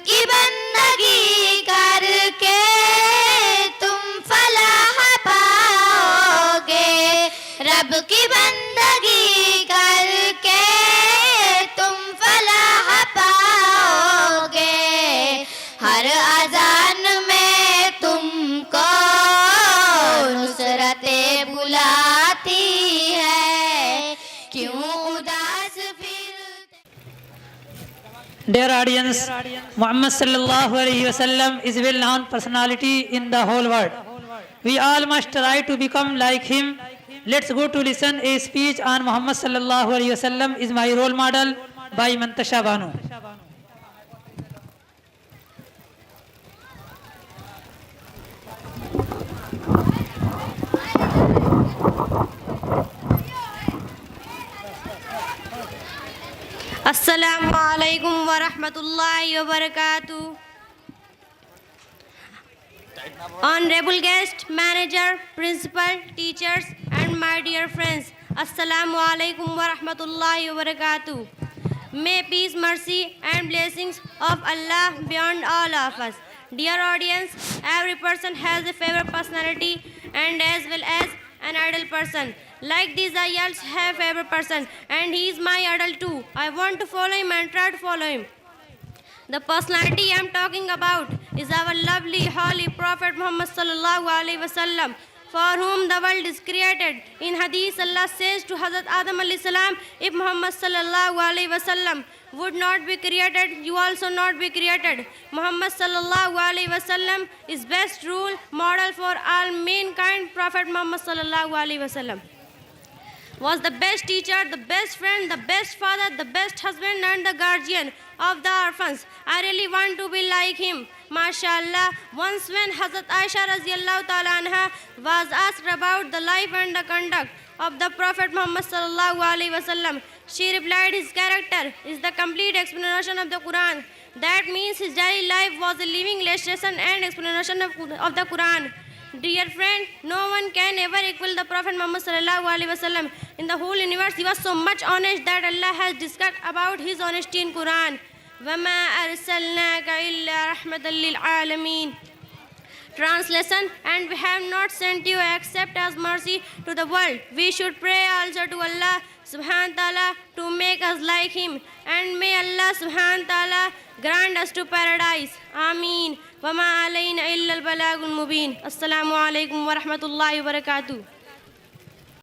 की बंदगी करके तुम फलाह पाओगे, रब की बंदगी करके तुम फलाह पाओगे। हर अजान में तुमको नुसरतें बुलाती है, क्यों उदास फिर। Dear audience, Muhammad sallallahu alaihi wasallam is a well-known personality in the whole world. We all must try to become like him. Let's go to listen a speech on Muhammad sallallahu alaihi wasallam is my role model by Mantasha Banu. Assalamu alaikum wa rahmatullahi wa barakatuh. Honorable guest, manager, principal, teachers and my dear friends, Assalamu alaikum wa rahmatullahi wa barakatuh. May peace, mercy and blessings of Allah beyond all of us. Dear audience, every person has a favorite personality and as well as an idol person. Like this, I also have a favorite person and he is my idol too. I want to follow him and try to follow him. The personality I am talking about is our lovely holy Prophet Muhammad sallallahu alaihi wasallam, for whom the world is created. In Hadith, Allah says to Hazrat Adam alayhi salam, if Muhammad sallallahu alaihi wasallam would not be created, you also not be created. Muhammad sallallahu alaihi wasallam is best rule model for all mankind. Prophet Muhammad sallallahu alaihi wasallam was the best teacher, the best friend, the best father, the best husband and the guardian of the orphans. I really want to be like him. MashaAllah. Once when Hazrat Aisha radiallahu ta'ala anha was asked about the life and the conduct of the Prophet Muhammad sallallahu alaihi wasallam, she replied, his character is the complete explanation of the Quran. That means his daily life was a living illustration and explanation of the Quran. Dear friend, no one can ever equal the Prophet Muhammad sallallahu alaihi wasallam in the whole universe. He was so much honest that Allah has discussed about his honesty in Quran. وَمَا أَرْسَلْنَاكَ إِلَّا رَحْمَةً لِلْعَالَمِينَ. Translation: and we have not sent you except as mercy to the world. We should pray also to Allah subhanahu wa ta'ala to make us like him, and may Allah subhanahu wa ta'ala grant us to paradise. Ameen. وَمَا عَلَيْنَا إِلَّا الْبَلَاغُ الْمُبِينَ. Assalamu alaikum wa rahmatullahi wa barakatuh.